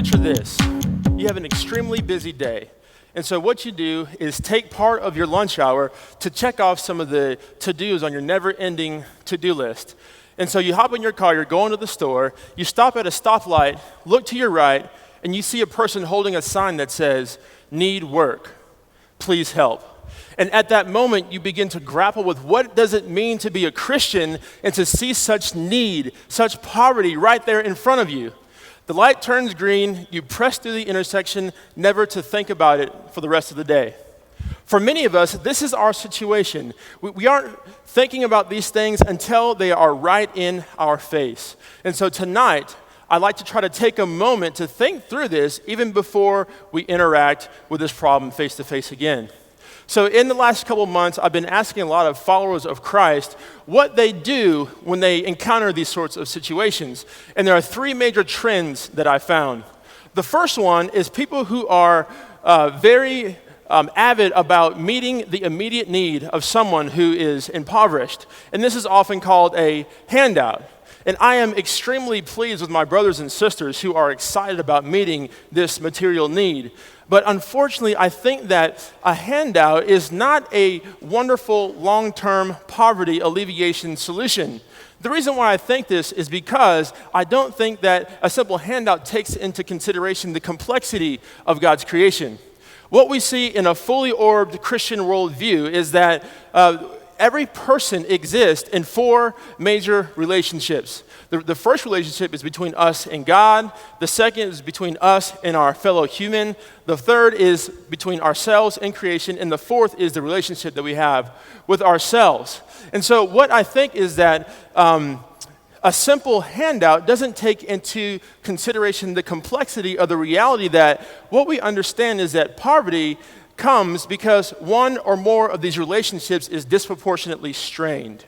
picture this. You have an extremely busy day. And so what you do is take part of your lunch hour to check off some of the to-dos on your never-ending to-do list. And so you hop in your car, you're going to the store, you stop at a stoplight, look to your right, and you see a person holding a sign that says, "Need work, please help." And at that moment, you begin to grapple with what does it mean to be a Christian and to see such need, such poverty right there in front of you. The light turns green, you press through the intersection, never to think about it for the rest of the day. For many of us, this is our situation. We aren't thinking about these things until they are right in our face. And so tonight, I'd like to try to take a moment to think through this even before we interact with this problem face to face again. So in the last couple of months, I've been asking a lot of followers of Christ what they do when they encounter these sorts of situations. And there are three major trends that I found. The first one is people who are very avid about meeting the immediate need of someone who is impoverished. And this is often called a handout. And I am extremely pleased with my brothers and sisters who are excited about meeting this material need. But unfortunately, I think that a handout is not a wonderful long-term poverty alleviation solution. The reason why I think this is because I don't think that a simple handout takes into consideration the complexity of God's creation. What we see in a fully orbed Christian worldview is that every person exists in four major relationships. The first relationship is between us and God. The second is between us and our fellow human. The third is between ourselves and creation. And the fourth is the relationship that we have with ourselves. And so what I think is that a simple handout doesn't take into consideration the complexity of the reality that what we understand is that poverty comes because one or more of these relationships is disproportionately strained.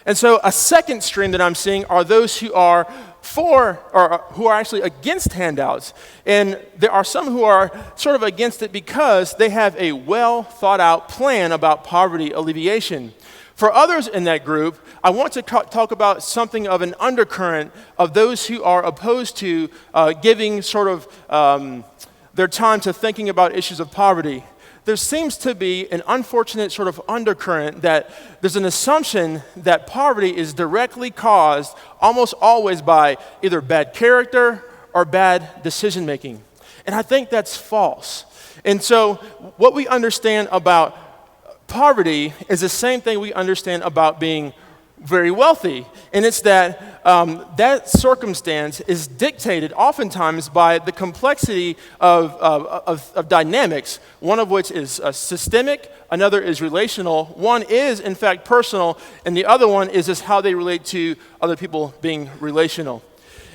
And so a second stream that I'm seeing are those who are for, or who are actually against handouts. And there are some who are sort of against it because they have a well thought out plan about poverty alleviation. For others in that group, I want to talk about something of an undercurrent of those who are opposed to giving sort of their time to thinking about issues of poverty. There seems to be an unfortunate sort of undercurrent that there's an assumption that poverty is directly caused almost always by either bad character or bad decision making. And I think that's false. And so what we understand about poverty is the same thing we understand about being very wealthy, and it's that that circumstance is dictated oftentimes by the complexity of dynamics, one of which is systemic, another is relational, one is in fact personal, and the other one is just how they relate to other people being relational.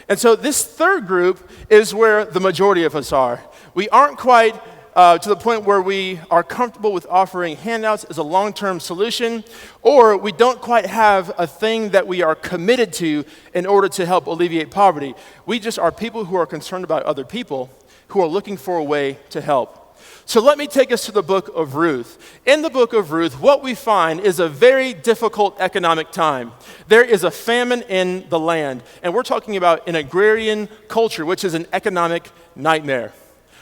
And so this third group is where the majority of us are. We aren't quite to the point where we are comfortable with offering handouts as a long-term solution, or we don't quite have a thing that we are committed to in order to help alleviate poverty. We just are people who are concerned about other people, who are looking for a way to help. So let me take us to the book of Ruth. In the book of Ruth, what we find is a very difficult economic time. There is a famine in the land, and we're talking about an agrarian culture, which is an economic nightmare.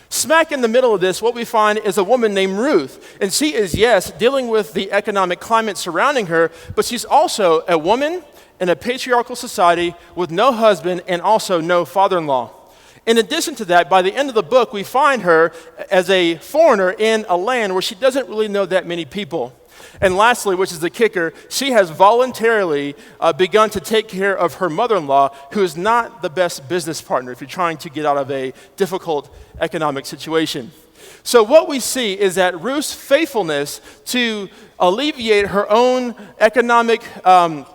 Smack in the middle of this, what we find is a woman named Ruth. And she is, yes, dealing with the economic climate surrounding her, but she's also a woman in a patriarchal society with no husband and also no father-in-law. In addition to that, by the end of the book, we find her as a foreigner in a land where she doesn't really know that many people. And lastly, which is the kicker, she has voluntarily begun to take care of her mother-in-law, who is not the best business partner if you're trying to get out of a difficult economic situation. So what we see is that Ruth's faithfulness to alleviate her own economic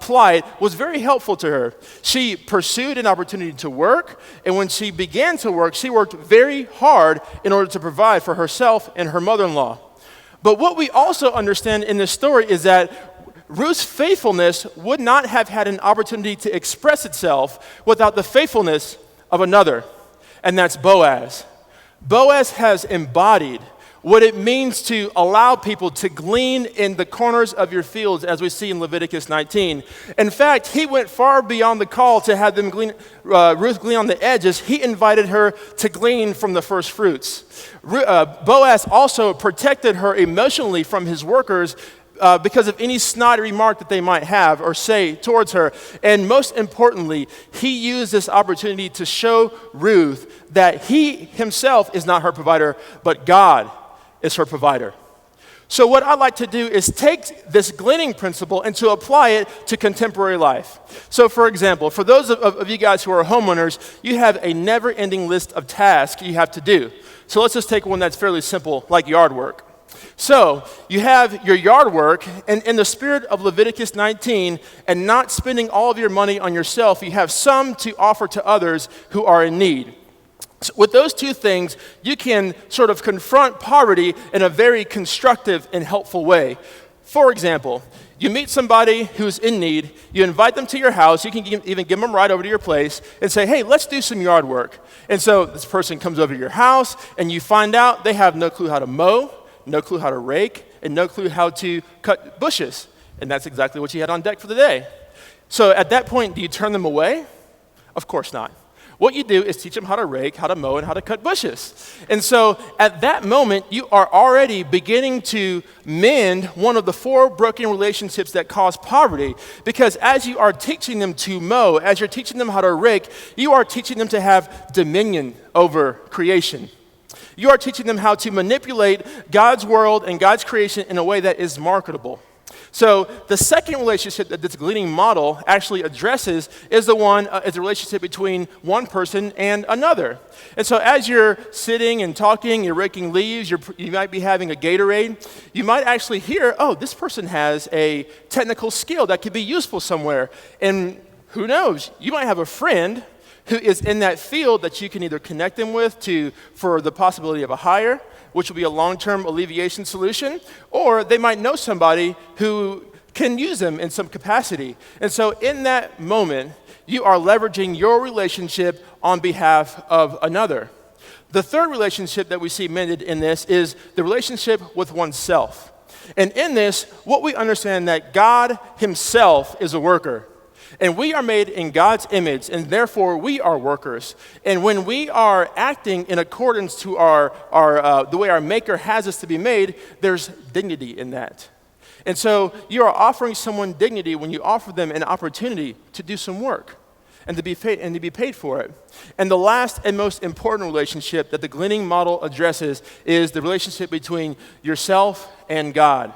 plight was very helpful to her. She pursued an opportunity to work, and when she began to work, she worked very hard in order to provide for herself and her mother-in-law. But what we also understand in this story is that Ruth's faithfulness would not have had an opportunity to express itself without the faithfulness of another, and that's Boaz. Boaz has embodied what it means to allow people to glean in the corners of your fields, as we see in Leviticus 19. In fact, he went far beyond the call to have them glean, Ruth glean on the edges. He invited her to glean from the first fruits. Boaz also protected her emotionally from his workers because of any snotty remark that they might have or say towards her. And most importantly, he used this opportunity to show Ruth that he himself is not her provider, but God is her provider. So what I'd like to do is take this gleaning principle and to apply it to contemporary life. So for example, for those of you guys who are homeowners, you have a never-ending list of tasks you have to do. So let's just take one that's fairly simple, like yard work. So you have your yard work, and in the spirit of Leviticus 19, and not spending all of your money on yourself, you have some to offer to others who are in need. So with those two things, you can sort of confront poverty in a very constructive and helpful way. For example, you meet somebody who's in need, you invite them to your house, you can even give them a ride over to your place and say, hey, let's do some yard work. And so this person comes over to your house, and you find out they have no clue how to mow, no clue how to rake, and no clue how to cut bushes. And that's exactly what you had on deck for the day. So at that point, do you turn them away? Of course not. What you do is teach them how to rake, how to mow, and how to cut bushes. And so at that moment, you are already beginning to mend one of the 4 broken relationships that cause poverty. Because as you are teaching them to mow, as you're teaching them how to rake, you are teaching them to have dominion over creation. You are teaching them how to manipulate God's world and God's creation in a way that is marketable. So the second relationship that this gleaning model actually addresses is the relationship between one person and another. And so as you're sitting and talking, you're raking leaves, you might be having a Gatorade, you might actually hear, oh, this person has a technical skill that could be useful somewhere. And who knows, you might have a friend who is in that field that you can either connect them with for the possibility of a hire, which will be a long-term alleviation solution, or they might know somebody who can use them in some capacity. And so in that moment, you are leveraging your relationship on behalf of another. The third relationship that we see mended in this is the relationship with oneself. And in this, what we understand that God himself is a worker. And we are made in God's image, and therefore we are workers. And when we are acting in accordance to the way our Maker has us to be made, there's dignity in that. And so you are offering someone dignity when you offer them an opportunity to do some work and to be paid for it. And the last and most important relationship that the gleaning model addresses is the relationship between yourself and God.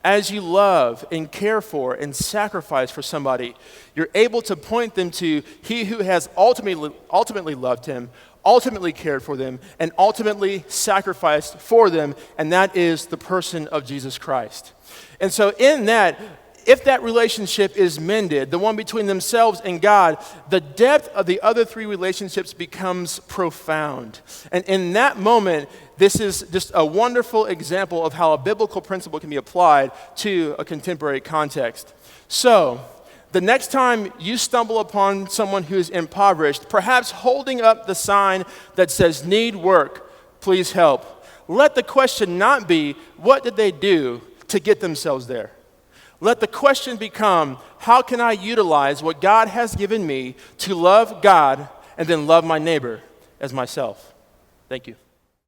As you love and care for and sacrifice for somebody, you're able to point them to he who has ultimately loved him, ultimately cared for them, and ultimately sacrificed for them, and that is the person of Jesus Christ. And so in that, if that relationship is mended, the one between themselves and God, the depth of the other 3 relationships becomes profound. And in that moment, this is just a wonderful example of how a biblical principle can be applied to a contemporary context. So, the next time you stumble upon someone who is impoverished, perhaps holding up the sign that says, need work, please help, let the question not be, what did they do to get themselves there? Let the question become, how can I utilize what God has given me to love God and then love my neighbor as myself? Thank you.